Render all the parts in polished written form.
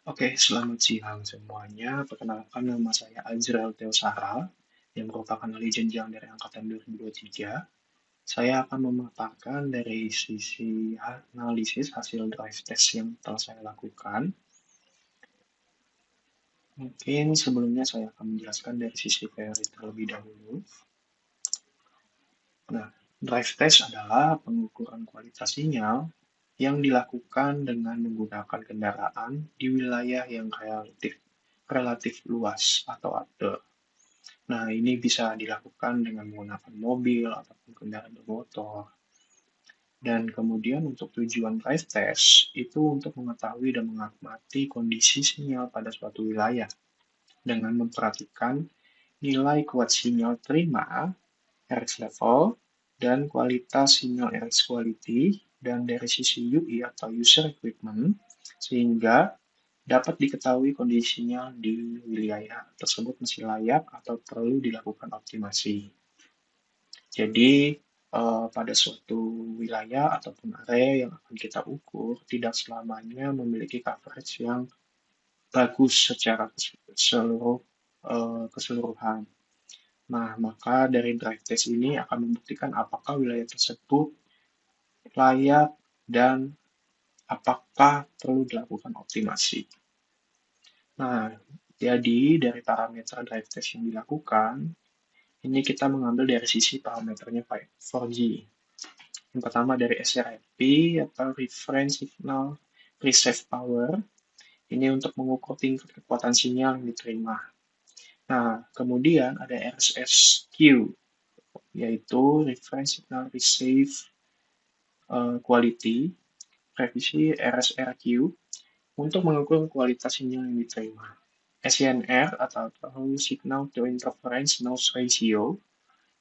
Oke, selamat siang semuanya. Perkenalkan nama saya Azrael Teosara, yang merupakan ahli jenjang dari Angkatan 2023. Saya akan memaparkan dari sisi analisis hasil drive test yang telah saya lakukan. Mungkin sebelumnya saya akan menjelaskan dari sisi teori terlebih dahulu. Nah, drive test adalah pengukuran kualitas sinyal yang dilakukan dengan menggunakan kendaraan di wilayah yang relatif luas atau outdoor. Nah, ini bisa dilakukan dengan menggunakan mobil ataupun kendaraan bermotor. Dan kemudian untuk tujuan drive test itu untuk mengetahui dan mengamati kondisi sinyal pada suatu wilayah dengan memperhatikan nilai kuat sinyal terima, RX level, dan kualitas sinyal RX quality, dan dari sisi UI atau user equipment, sehingga dapat diketahui kondisinya di wilayah tersebut masih layak atau perlu dilakukan optimasi. Jadi, pada suatu wilayah ataupun area yang akan kita ukur tidak selamanya memiliki coverage yang bagus secara keseluruhan. Nah, maka dari drive test ini akan membuktikan apakah wilayah tersebut layak dan apakah perlu dilakukan optimasi. Nah, jadi dari parameter drive test yang dilakukan, ini kita mengambil dari sisi parameternya 4G. Yang pertama dari SRFP atau Reference Signal Receive Power. Ini untuk mengukur tingkat kekuatan sinyal yang diterima. Nah, kemudian ada RSSQ, yaitu Reference Signal Receive Quality, revisi RSRQ, untuk mengukur kualitas sinyal yang diterima. SNR atau Signal to Interference Noise Ratio,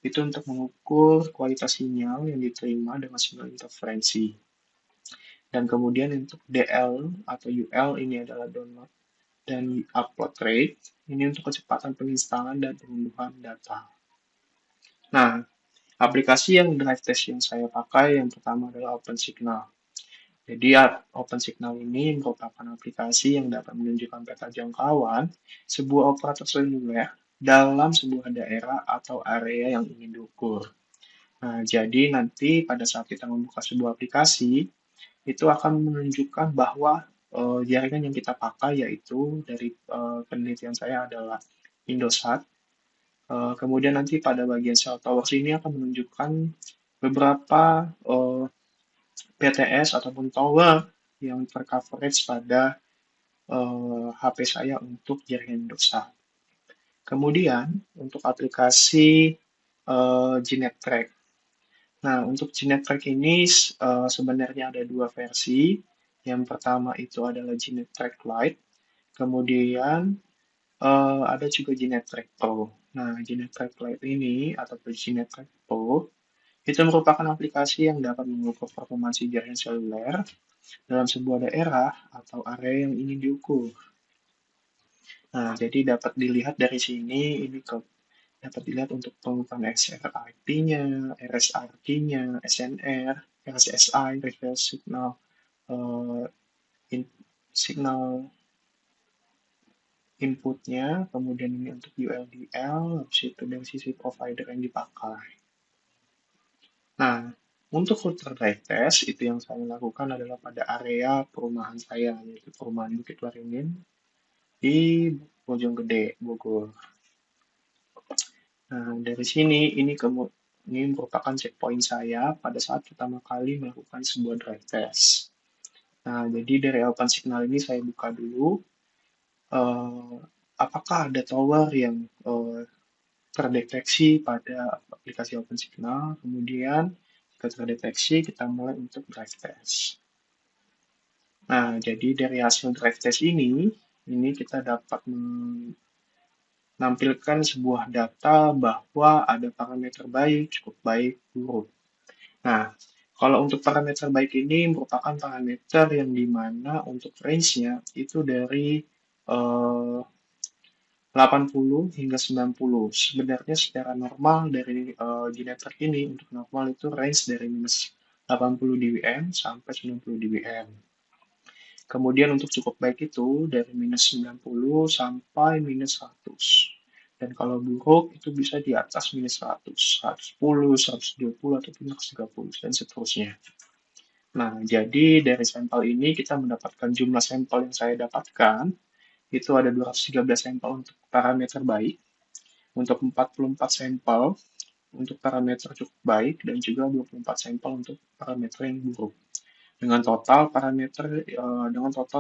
itu untuk mengukur kualitas sinyal yang diterima dengan sinyal interferensi. Dan kemudian untuk DL atau UL ini adalah download dan upload rate, ini untuk kecepatan penginstalan dan pengunduhan data. Nah, aplikasi yang drive test yang saya pakai yang pertama adalah OpenSignal. Jadi OpenSignal ini merupakan aplikasi yang dapat menunjukkan peta jangkauan sebuah operator seluler dalam sebuah daerah atau area yang ingin diukur. Nah, jadi nanti pada saat kita membuka sebuah aplikasi, itu akan menunjukkan bahwa jaringan yang kita pakai yaitu dari penelitian saya adalah Indosat. Kemudian nanti pada bagian cell towers ini akan menunjukkan beberapa PTS ataupun tower yang tercoverage pada HP saya untuk jaringan Indosat. Kemudian untuk aplikasi GNetTrack. Nah, untuk GNetTrack ini sebenarnya ada dua versi. Yang pertama itu adalah GNetTrack Lite, kemudian ada juga GNetTrack Pro. Nah, GNetTrack Lite ini atau GNetTrack Pro itu merupakan aplikasi yang dapat mengukur performansi jaringan seluler dalam sebuah daerah atau area yang ingin diukur. Nah, jadi dapat dilihat dari sini ini dapat dilihat untuk pengukuran XRP-nya, RSRP-nya, SNR, RSSI, reverse signal, uh, in, signal inputnya, kemudian ini untuk ULDL, habis itu dari sisi provider yang dipakai. Nah, untuk router drive test, itu yang saya lakukan adalah pada area perumahan saya, yaitu perumahan Bukit Waringin di Bojonggede, Bogor. Nah, dari sini, ini merupakan checkpoint saya pada saat pertama kali melakukan sebuah drive test. Nah, jadi dari OpenSignal ini saya buka dulu, uh, apakah ada tower yang terdeteksi pada aplikasi OpenSignal. Kemudian, jika terdeteksi, kita mulai untuk drive test. Nah, jadi dari hasil drive test ini kita dapat menampilkan sebuah data bahwa ada parameter baik, cukup baik, buruk. Nah, kalau untuk parameter baik ini merupakan parameter yang dimana untuk range-nya itu dari 80 hingga 90. Sebenarnya secara normal dari generator ini untuk normal itu range dari minus 80 dBm sampai 90 dBm. Kemudian untuk cukup baik itu dari minus 90 sampai minus 100. Dan kalau buruk itu bisa di atas minus 100, 110, 120, atau minus 30, dan seterusnya. Nah, jadi dari sampel ini kita mendapatkan jumlah sampel yang saya dapatkan, itu ada 213 sampel untuk parameter baik, untuk 44 sampel untuk parameter cukup baik, dan juga 24 sampel untuk parameter yang buruk. Dengan total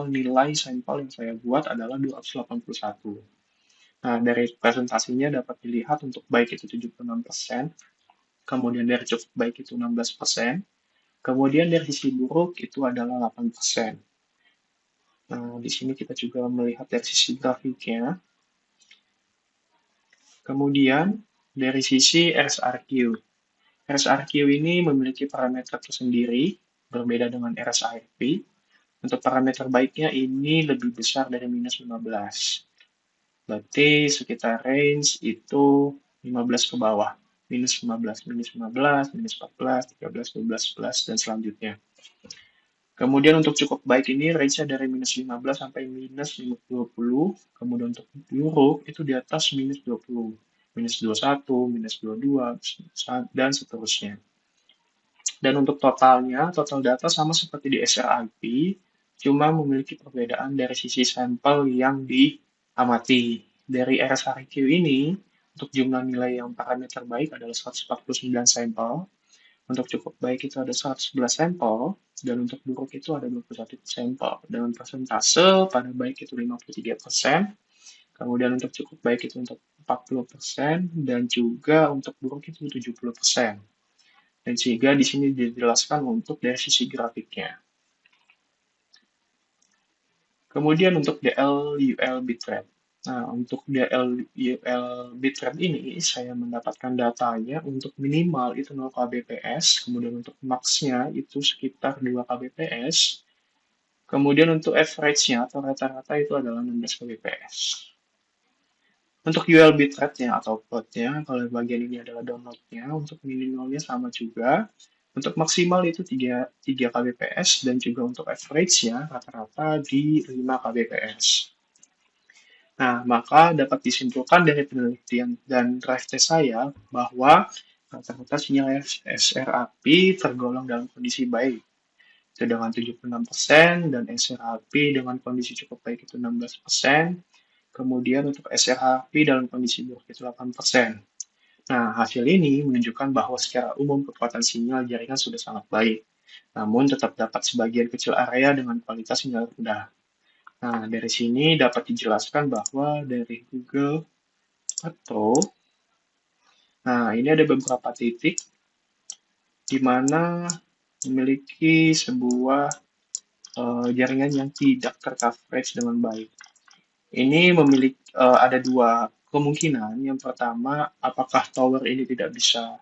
nilai sampel yang saya buat adalah 281. Nah, dari presentasinya dapat dilihat untuk baik itu 76%, kemudian dari cukup baik itu 16%, kemudian dari sisi buruk itu adalah 8%. Nah, di sini kita juga melihat dari sisi grafiknya. Kemudian dari sisi RSRQ. RSRQ ini memiliki parameter tersendiri, berbeda dengan RSIP. Untuk parameter baiknya ini lebih besar dari minus 15. Berarti sekitar range itu 15 ke bawah. Minus 15, minus 15, minus 14, 13, 12, 11, dan selanjutnya. Kemudian untuk cukup baik ini range-nya dari minus 15 sampai minus 20. Kemudian untuk buruk itu di atas minus 20. Minus 21, minus 22, dan seterusnya. Dan untuk totalnya, total data sama seperti di SRIP, cuma memiliki perbedaan dari sisi sampel yang diamati. Dari RSRQ ini, untuk jumlah nilai yang parameter baik adalah 149 sampel, untuk cukup baik itu ada 111 sampel, dan untuk buruk itu ada 21 sampel. Dengan persentase pada baik itu 53%, kemudian untuk cukup baik itu untuk 40%, dan juga untuk buruk itu 70%. Dan sehingga di sini dijelaskan untuk dari sisi grafiknya. Kemudian untuk DL/UL bitrate. Nah, untuk DL/UL bitrate ini saya mendapatkan datanya untuk minimal itu 0 kbps, kemudian untuk max-nya itu sekitar 2 kbps, kemudian untuk average-nya atau rata-rata itu adalah 16 kbps. Untuk UL bitrate-nya atau plot-nya, kalau bagian ini adalah download-nya, untuk minimalnya sama juga. Untuk maksimal itu 3 kbps, dan juga untuk average-nya rata-rata di 5 kbps. Nah, maka dapat disimpulkan dari penelitian dan drive test saya bahwa rata-rata sinyal SRAP tergolong dalam kondisi baik, itu dengan 76%, dan SRAP dengan kondisi cukup baik itu 16%, kemudian untuk SRAP dalam kondisi buruk itu 8%. Nah, hasil ini menunjukkan bahwa secara umum kekuatan sinyal jaringan sudah sangat baik, namun tetap dapat sebagian kecil area dengan kualitas sinyal rendah. Nah, dari sini dapat dijelaskan bahwa dari Google atau, nah ini ada beberapa titik di mana memiliki sebuah jaringan yang tidak tercoverage dengan baik. Ini memiliki ada dua kemungkinan. Yang pertama, apakah tower ini tidak bisa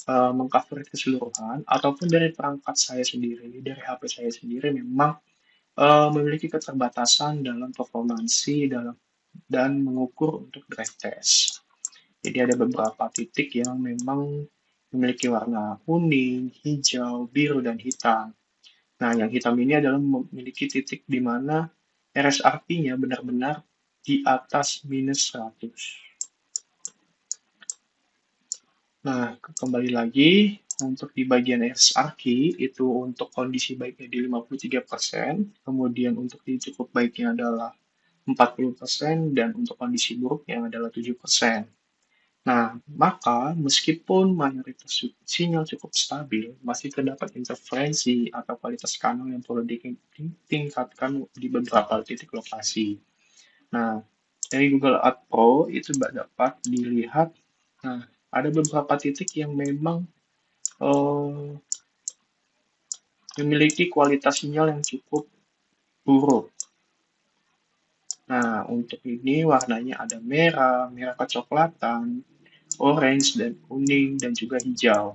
mengcover keseluruhan, ataupun dari perangkat saya sendiri, dari HP saya sendiri memang memiliki keterbatasan dalam performansi dan mengukur untuk drive test. Jadi ada beberapa titik yang memang memiliki warna kuning, hijau, biru, dan hitam. Nah, yang hitam ini adalah memiliki titik di mana RSRP-nya benar-benar di atas minus 100. Nah, kembali lagi, untuk di bagian SRQ, itu untuk kondisi baiknya di 53%, kemudian untuk di cukup baiknya adalah 40%, dan untuk kondisi buruknya adalah 7%. Nah, maka meskipun mayoritas sinyal cukup stabil, masih terdapat interferensi atau kualitas kanal yang perlu ditingkatkan di beberapa titik lokasi. Nah, dari Google Earth Pro itu dapat dilihat, nah, ada beberapa titik yang memang eh, memiliki kualitas sinyal yang cukup buruk. Nah, untuk ini warnanya ada merah, merah kecoklatan, orange, dan kuning, dan juga hijau.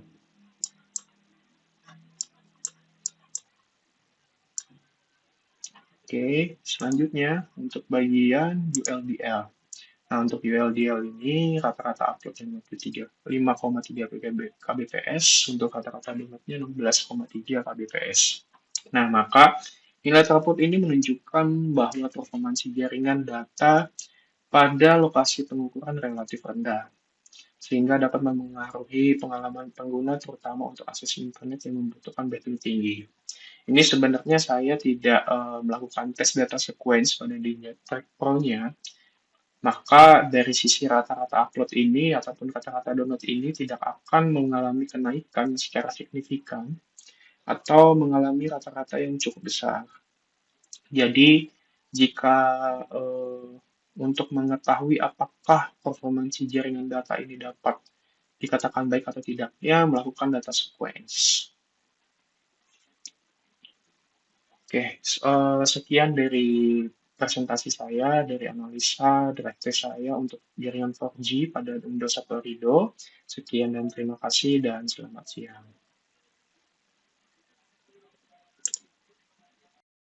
Oke, selanjutnya untuk bagian ULDL. Nah, untuk ULDL ini rata-rata uploadnya 5,3 kbps, untuk rata-rata downloadnya 16,3 kbps. Nah, maka Nilai throughput ini menunjukkan bahwa performansi jaringan data pada lokasi pengukuran relatif rendah, sehingga dapat memengaruhi pengalaman pengguna terutama untuk akses internet yang membutuhkan bandwidth tinggi. Ini sebenarnya saya tidak melakukan tes data sequence pada di NetTrack Pro-nya, maka dari sisi rata-rata upload ini ataupun kata-kata download ini tidak akan mengalami kenaikan secara signifikan atau mengalami rata-rata yang cukup besar. Jadi, jika eh, untuk mengetahui apakah performansi jaringan data ini dapat dikatakan baik atau tidaknya, melakukan data sequence. Oke, sekian dari presentasi saya, dari analisa drive test saya untuk jaringan 4G pada Windows Torido. Sekian dan terima kasih dan selamat siang.